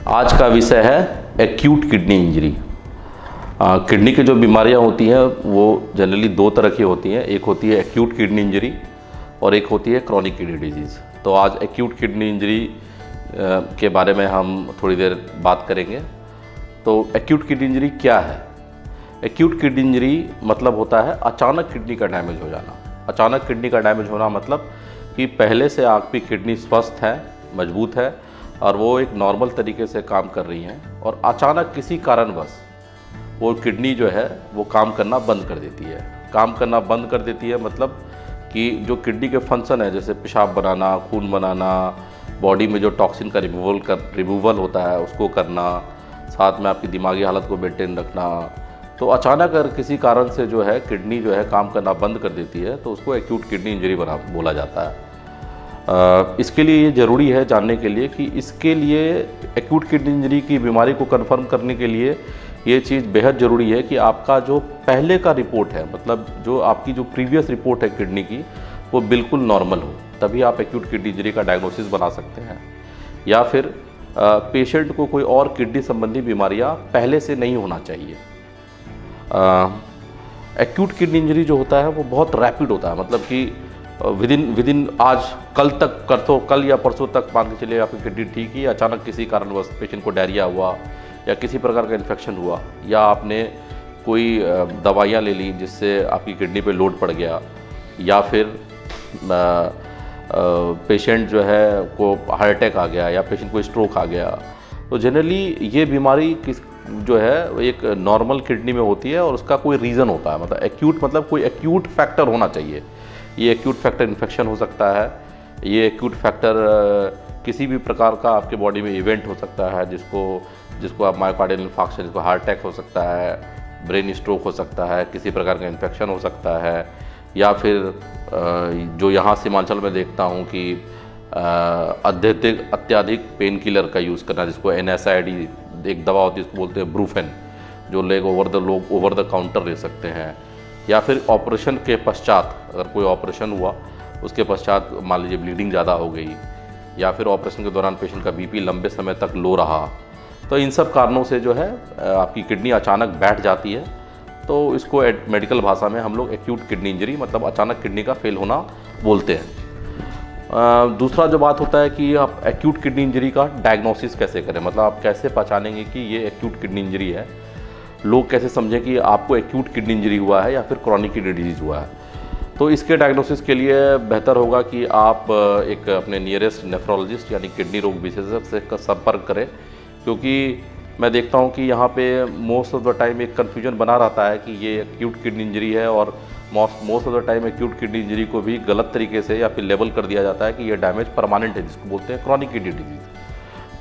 आज का विषय है एक्यूट किडनी इंजरी। किडनी की जो बीमारियां होती हैं वो जनरली दो तरह की होती हैं। एक होती है एक्यूट किडनी इंजरी और एक होती है क्रॉनिक किडनी डिजीज़। तो आज एक्यूट किडनी इंजरी के बारे में हम थोड़ी देर बात करेंगे। तो एक्यूट किडनी इंजरी क्या है? एक्यूट किडनी इंजरी मतलब होता है अचानक किडनी का डैमेज हो जाना। अचानक किडनी का डैमेज होना मतलब कि पहले से आपकी किडनी स्वस्थ है, मजबूत है और वो एक नॉर्मल तरीके से काम कर रही हैं और अचानक किसी कारणवश वो किडनी जो है वो काम करना बंद कर देती है। काम करना बंद कर देती है मतलब कि जो किडनी के फंक्शन है, जैसे पेशाब बनाना, खून बनाना, बॉडी में जो टॉक्सिन का रिमूवल होता है उसको करना, साथ में आपकी दिमागी हालत को मेंटेन रखना। तो अचानक अगर किसी कारण से जो है किडनी जो है काम करना बंद कर देती है तो उसको एक्यूट किडनी इंजरी बोला जाता है। इसके लिए ये ज़रूरी है जानने के लिए कि इसके लिए एक्यूट किडनी इंजरी की बीमारी को कंफर्म करने के लिए ये चीज़ बेहद ज़रूरी है कि आपका जो पहले का रिपोर्ट है, मतलब जो आपकी जो प्रीवियस रिपोर्ट है किडनी की, वो बिल्कुल नॉर्मल हो, तभी आप एक्यूट किडनी इंजरी का डायग्नोसिस बना सकते हैं। या फिर पेशेंट को कोई और किडनी संबंधी बीमारियां पहले से नहीं होना चाहिए। एक्यूट किडनी इंजरी जो होता है वो बहुत रैपिड होता है, मतलब कि विदिन आज कल या परसों तक मान के चलिए आपकी किडनी ठीक ही, अचानक किसी कारणवश पेशेंट को डायरिया हुआ या किसी प्रकार का इन्फेक्शन हुआ या आपने कोई दवाइयाँ ले ली जिससे आपकी किडनी पे लोड पड़ गया, या फिर पेशेंट जो है को हार्ट अटैक आ गया या पेशेंट को स्ट्रोक आ गया। तो जनरली ये बीमारी जो है एक नॉर्मल किडनी में होती है और उसका कोई रीज़न होता है, मतलब एक्यूट मतलब कोई एक्यूट फैक्टर होना चाहिए। ये एक्यूट फैक्टर इन्फेक्शन हो सकता है, ये एक्यूट फैक्टर किसी भी प्रकार का आपके बॉडी में इवेंट हो सकता है जिसको आप मायोकार्डियल इन्फार्क्शन, जिसको हार्ट अटैक हो सकता है, ब्रेन स्ट्रोक हो सकता है, किसी प्रकार का इन्फेक्शन हो सकता है, या फिर जो यहाँ सीमांचल में देखता हूँ कि अत्यधिक पेन किलर का यूज़ करना, जिसको NSAID एक दवा होती है जिसको बोलते हैं ब्रूफेन, जो लोग ओवर द काउंटर ले सकते हैं। या फिर ऑपरेशन के पश्चात, अगर कोई ऑपरेशन हुआ उसके पश्चात मान लीजिए ब्लीडिंग ज़्यादा हो गई, या फिर ऑपरेशन के दौरान पेशेंट का BP लंबे समय तक लो रहा, तो इन सब कारणों से जो है आपकी किडनी अचानक बैठ जाती है। तो इसको मेडिकल भाषा में हम लोग एक्यूट किडनी इंजरी मतलब अचानक किडनी का फेल होना बोलते हैं। दूसरा जो बात होता है कि आप एक्यूट किडनी इंजरी का डायग्नोसिस कैसे करें, मतलब आप कैसे पहचानेंगे कि ये एक्यूट किडनी इंजरी है, लोग कैसे समझें कि आपको एक्यूट किडनी इंजरी हुआ है या फिर क्रॉनिक किडनी डिजीज़ हुआ है। तो इसके डायग्नोसिस के लिए बेहतर होगा कि आप एक अपने नियरेस्ट नेफ्रोलॉजिस्ट यानी किडनी रोग विशेषज्ञ से संपर्क करें, क्योंकि मैं देखता हूं कि यहाँ पे मोस्ट ऑफ द टाइम एक कन्फ्यूजन बना रहता है कि ये एक्यूट किडनी इंजरी है और most of the time acute kidney injury को भी गलत तरीके से या फिर लेबल कर दिया जाता है कि ये डैमेज परमानेंट है, जिसको बोलते हैं क्रॉनिक किडनी डिजीज़।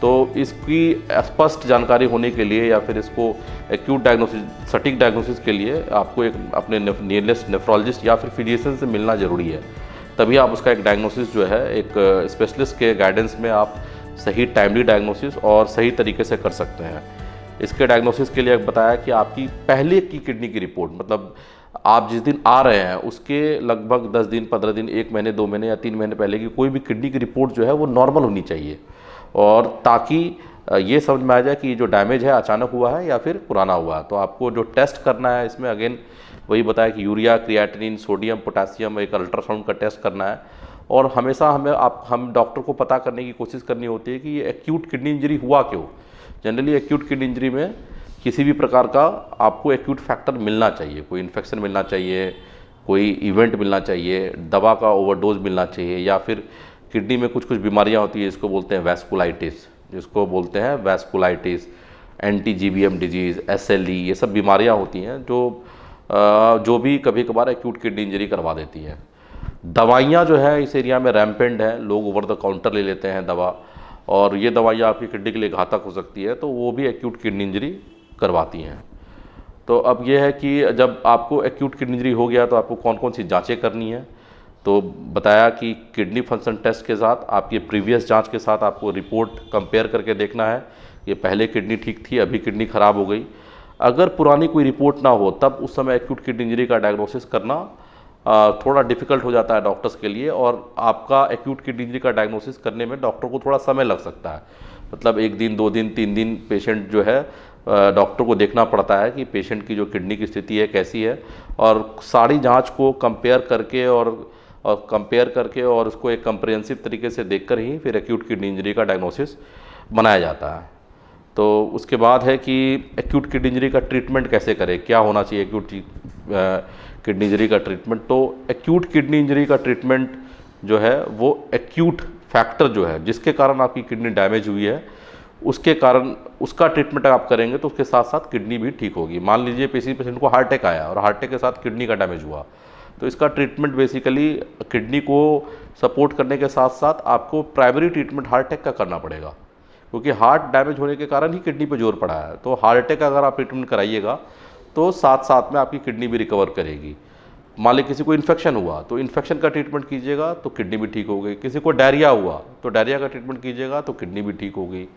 तो इसकी स्पष्ट जानकारी होने के लिए या फिर इसको एक्यूट डायग्नोसिस, सटीक डायग्नोसिस के लिए आपको एक अपने नियरेस्ट नेफ्रोलॉजिस्ट या फिर फिजिशियन से मिलना ज़रूरी है। तभी आप उसका एक डायग्नोसिस जो है एक स्पेशलिस्ट के गाइडेंस में आप सही टाइमली डायग्नोसिस और सही तरीके से कर सकते हैं। इसके डायग्नोसिस के लिए बताया कि आपकी पहले की किडनी की रिपोर्ट, मतलब आप जिस दिन आ रहे हैं उसके लगभग 10 दिन, 15 दिन, 1 महीने, 2 महीने या 3 महीने पहले की कोई भी किडनी की रिपोर्ट जो है वो नॉर्मल होनी चाहिए, और ताकि ये समझ में आ जाए कि जो डैमेज है अचानक हुआ है या फिर पुराना हुआ है। तो आपको जो टेस्ट करना है इसमें अगेन वही बताया कि यूरिया, क्रिएटिनिन, सोडियम, पोटेशियम, एक अल्ट्रासाउंड का टेस्ट करना है। और हमेशा हम डॉक्टर को पता करने की कोशिश करनी होती है कि ये एक्यूट किडनी इंजरी हुआ क्यों। जनरली एक्यूट किडनी इंजरी में किसी भी प्रकार का आपको एक्यूट फैक्टर मिलना चाहिए, कोई इन्फेक्शन मिलना चाहिए, कोई इवेंट मिलना चाहिए, दवा का ओवरडोज मिलना चाहिए, या फिर किडनी में कुछ बीमारियां होती है जिसको बोलते हैं वैस्कुलाइटिस, एंटी-GBM डिजीज़, SLE, ये सब बीमारियां होती हैं जो भी कभी कभार एक्यूट किडनी इंजरी करवा देती हैं। दवाइयाँ जो है इस एरिया में रैम्पेंट है, लोग ओवर द काउंटर ले लेते हैं दवा, और ये दवाइयाँ आपकी किडनी के लिए घातक हो सकती है, तो वो भी एक्यूट किडनी इंजरी करवाती हैं। तो अब ये है कि जब आपको एक्यूट किडनी इंजरी हो गया तो आपको कौन कौन सी जांचें करनी है। तो बताया कि किडनी फंक्शन टेस्ट के साथ आपकी प्रीवियस जांच के साथ आपको रिपोर्ट कंपेयर करके देखना है, ये पहले किडनी ठीक थी, अभी किडनी ख़राब हो गई। अगर पुरानी कोई रिपोर्ट ना हो तब उस समय एक्यूट किडनी इंजरी का डायग्नोसिस करना थोड़ा डिफ़िकल्ट हो जाता है डॉक्टर्स के लिए, और आपका एक्यूट किडनी इंजरी का डायग्नोसिस करने में डॉक्टर को थोड़ा समय लग सकता है। मतलब 1 दिन 2 दिन 3 दिन पेशेंट जो है डॉक्टर को देखना पड़ता है कि पेशेंट की जो किडनी की स्थिति है कैसी है, और सारी जांच को कंपेयर करके और उसको एक कंप्रिहेंसिव तरीके से देखकर ही फिर एक्यूट किडनी इंजरी का डायग्नोसिस बनाया जाता है। तो उसके बाद है कि एक्यूट किडनी इंजरी का ट्रीटमेंट कैसे करें, क्या होना चाहिए एक्यूट किडनी इंजरी का ट्रीटमेंट। तो एक्यूट किडनी इंजरी का ट्रीटमेंट जो है वो एक्यूट फैक्टर जो है जिसके कारण आपकी किडनी डैमेज हुई है उसके कारण उसका ट्रीटमेंट आप करेंगे तो उसके साथ साथ किडनी भी ठीक होगी। मान लीजिए पेशेंट को हार्ट अटैक आया और हार्ट अटैक के साथ किडनी का डैमेज हुआ, तो इसका ट्रीटमेंट बेसिकली किडनी को सपोर्ट करने के साथ साथ आपको प्राइमरी ट्रीटमेंट हार्ट अटैक का करना पड़ेगा, क्योंकि हार्ट डैमेज होने के कारण ही किडनी पर जोर पड़ा है। तो हार्ट अटैक का अगर आप ट्रीटमेंट कराइएगा तो साथ साथ में आपकी किडनी भी रिकवर करेगी। मान लीजिए किसी को इन्फेक्शन हुआ तो इन्फेक्शन का ट्रीटमेंट कीजिएगा तो किडनी भी ठीक हो गई, किसी को डायरिया हुआ तो डायरिया का ट्रीटमेंट कीजिएगा तो किडनी भी ठीक हो गई।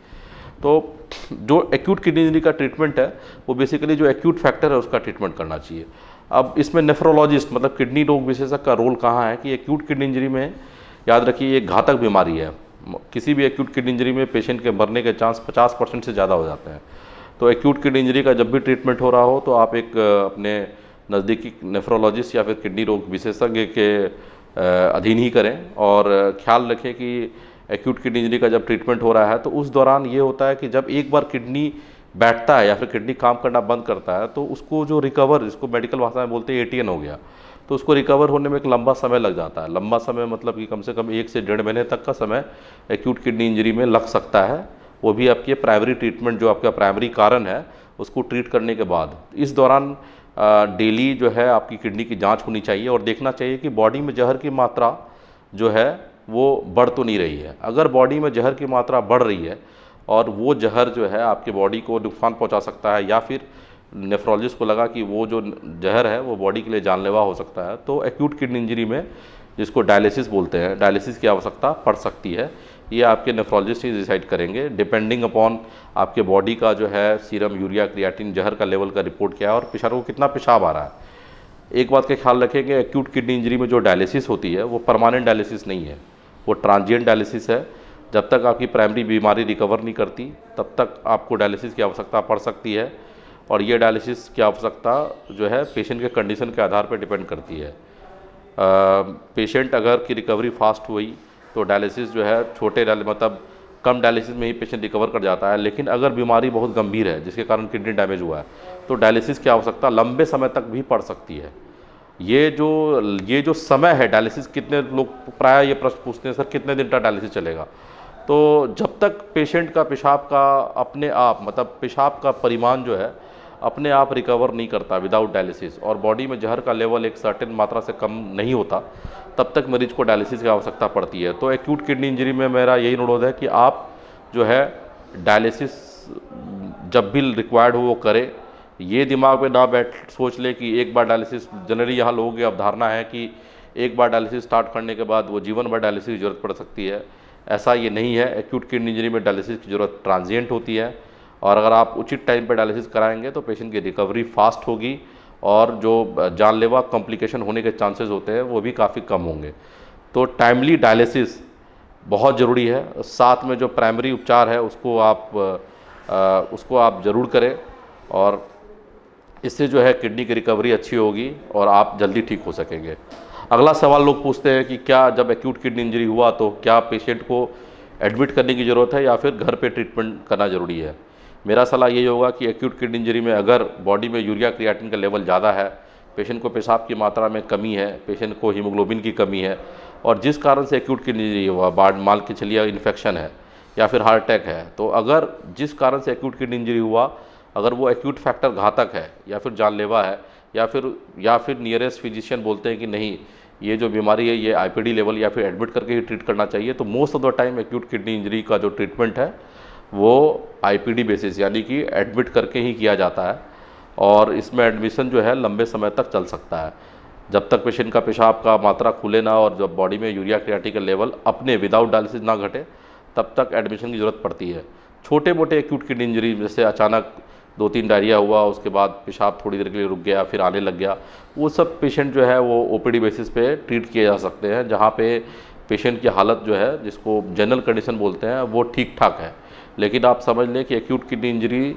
तो जो एक्यूट किडनी इंजरी का ट्रीटमेंट है वो बेसिकली जो एक्यूट फैक्टर है उसका ट्रीटमेंट करना चाहिए। अब इसमें नेफ्रोलॉजिस्ट मतलब किडनी रोग विशेषज्ञ का रोल कहाँ है कि एक्यूट किडनी इंजरी में याद रखिए एक घातक बीमारी है। किसी भी एक्यूट किडनी इंजरी में पेशेंट के मरने के चांस 50% से ज़्यादा हो जाते हैं। तो एक्यूट किडनी इंजरी का जब भी ट्रीटमेंट हो रहा हो तो आप एक अपने नज़दीकी नेफ्रोलॉजिस्ट या फिर किडनी रोग विशेषज्ञ के अधीन ही करें, और ख्याल रखें कि एक्यूट किडनी इंजरी का जब ट्रीटमेंट हो रहा है तो उस दौरान ये होता है कि जब एक बार किडनी बैठता है या फिर किडनी काम करना बंद करता है तो उसको जो रिकवर, जिसको मेडिकल भाषा में बोलते हैं एटीएन हो गया, तो उसको रिकवर होने में एक लंबा समय लग जाता है। लंबा समय मतलब कि कम से कम 1 से 1.5 महीने तक का समय एक्यूट किडनी इंजरी में लग सकता है, वो भी आपके प्राइमरी ट्रीटमेंट जो आपका प्राइमरी कारण है उसको ट्रीट करने के बाद। इस दौरान डेली जो है आपकी किडनी की जांच होनी चाहिए और देखना चाहिए कि बॉडी में जहर की मात्रा जो है वो बढ़ तो नहीं रही है। अगर बॉडी में जहर की मात्रा बढ़ रही है और वो जहर जो है आपके बॉडी को नुकसान पहुंचा सकता है या फिर नेफ्रोलॉजिस्ट को लगा कि वो जो जहर है वो बॉडी के लिए जानलेवा हो सकता है, तो एक्यूट किडनी इंजरी में जिसको डायलिसिस बोलते हैं, डायलिसिस की आवश्यकता पड़ सकती है। ये आपके नेफ्रोलॉजिस्ट ही डिसाइड करेंगे डिपेंडिंग अपॉन आपके बॉडी का जो है सीरम यूरिया क्रिएटिन जहर का लेवल का रिपोर्ट क्या है और पेशेंट को कितना पेशाब आ रहा है। एक बात का ख्याल रखेंगे, एक्यूट किडनी इंजरी में जो डायलिसिस होती है वो परमानेंट डायलिसिस नहीं है, वो ट्रांजिएंट डायलिसिस है। जब तक आपकी प्राइमरी बीमारी रिकवर नहीं करती तब तक आपको डायलिसिस की आवश्यकता पड़ सकती है, और ये डायलिसिस की आवश्यकता जो है पेशेंट के कंडीशन के आधार पर डिपेंड करती है। पेशेंट अगर की रिकवरी फास्ट हुई तो डायलिसिस जो है मतलब कम डायलिसिस में ही पेशेंट रिकवर कर जाता है, लेकिन अगर बीमारी बहुत गंभीर है जिसके कारण किडनी डैमेज हुआ है तो डायलिसिस की आवश्यकता लंबे समय तक भी पड़ सकती है। ये जो समय है डायलिसिस, कितने लोग प्राय ये प्रश्न पूछते हैं सर कितने दिन तक डायलिसिस चलेगा, तो जब तक पेशेंट का पेशाब का अपने आप मतलब पेशाब का परिमाण जो है अपने आप रिकवर नहीं करता विदाउट डायलिसिस और बॉडी में जहर का लेवल एक सर्टेन मात्रा से कम नहीं होता, तब तक मरीज को डायलिसिस की आवश्यकता पड़ती है। तो एक्यूट किडनी इंजरी में मेरा यही अनुरोध है कि आप जो है डायलिसिस जब भी रिक्वायर्ड हो वो करें। ये दिमाग में ना सोच ले कि एक बार डायलिसिस, जनरली यहाँ लोगों की अवधारणा है कि एक बार डायलिसिस स्टार्ट करने के बाद वो जीवन भर डायलिसिस की ज़रूरत पड़ सकती है। ऐसा ये नहीं है। एक्यूट किडनी इंजरी में डायलिसिस की ज़रूरत ट्रांजिएंट होती है, और अगर आप उचित टाइम पर डायलिसिस कराएंगे तो पेशेंट की रिकवरी फास्ट होगी और जो जानलेवा कॉम्प्लिकेशन होने के चांसेस होते हैं वो भी काफ़ी कम होंगे। तो टाइमली डायलिसिस बहुत ज़रूरी है। साथ में जो प्राइमरी उपचार है उसको आप ज़रूर करें, और इससे जो है किडनी की रिकवरी अच्छी होगी और आप जल्दी ठीक हो सकेंगे। अगला सवाल लोग पूछते हैं कि क्या जब एक्यूट किडनी इंजरी हुआ तो क्या पेशेंट को एडमिट करने की ज़रूरत है या फिर घर पे ट्रीटमेंट करना ज़रूरी है। मेरा सलाह यही होगा कि एक्यूट किडनी इंजरी में अगर बॉडी में यूरिया क्रिएटिन का लेवल ज़्यादा है, पेशेंट को पेशाब की मात्रा में कमी है, पेशेंट को हीमोग्लोबिन की कमी है, और जिस कारण से एक्यूट किडनी इंजरी हुआ, मान के चलिए इन्फेक्शन है या फिर हार्ट अटैक है, तो अगर जिस कारण से एक्यूट किडनी इंजरी हुआ अगर वो एक्यूट फैक्टर घातक है या फिर जानलेवा है या फिर नियरेस्ट फिजिशियन बोलते हैं कि नहीं ये जो बीमारी है ये आईपीडी लेवल या फिर एडमिट करके ही ट्रीट करना चाहिए, तो most of the time acute kidney injury का जो ट्रीटमेंट है वो आईपीडी बेसिस यानी कि एडमिट करके ही किया जाता है, और इसमें एडमिशन जो है लंबे समय तक चल सकता है। जब तक पेशेंट का पेशाब का मात्रा खुले ना और जब बॉडी में यूरिया क्रिएटिन का लेवल अपने विदाउट डायलिसिस ना घटे तब तक एडमिशन की ज़रूरत पड़ती है। छोटे मोटे एक्यूट किडनी इंजरी जैसे अचानक 2-3 डायरिया हुआ, उसके बाद पेशाब थोड़ी देर के लिए रुक गया फिर आने लग गया, वो सब पेशेंट जो है वो ओपीडी बेसिस पे ट्रीट किए जा सकते हैं, जहाँ पे पेशेंट की हालत जो है जिसको जनरल कंडीशन बोलते हैं वो ठीक ठाक है। लेकिन आप समझ लें कि एक्यूट किडनी इंजरी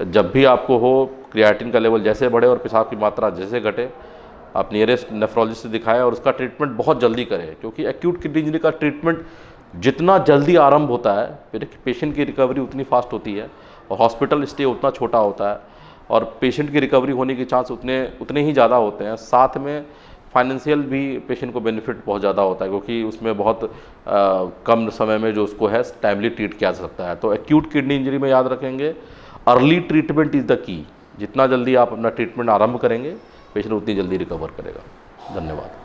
जब भी आपको हो, क्रिएटिन का लेवल जैसे बढ़े और पेशाब की मात्रा जैसे घटे, आप नियरेस्ट नेफ्रोलॉजिस्ट से दिखाएं और उसका ट्रीटमेंट बहुत जल्दी करें, क्योंकि एक्यूट किडनी इंजरी का ट्रीटमेंट जितना जल्दी आरंभ होता है फिर पेशेंट की रिकवरी उतनी फास्ट होती है और हॉस्पिटल स्टे उतना छोटा होता है और पेशेंट की रिकवरी होने के चांस उतने ही ज़्यादा होते हैं। साथ में फाइनेंशियल भी पेशेंट को बेनिफिट बहुत ज़्यादा होता है, क्योंकि उसमें बहुत कम समय में जो उसको है टाइमली ट्रीट किया जा सकता है। तो एक्यूट किडनी इंजरी में याद रखेंगे, early treatment is the key. जितना जल्दी आप अपना ट्रीटमेंट आरंभ करेंगे पेशेंट उतनी जल्दी रिकवर करेगा। धन्यवाद।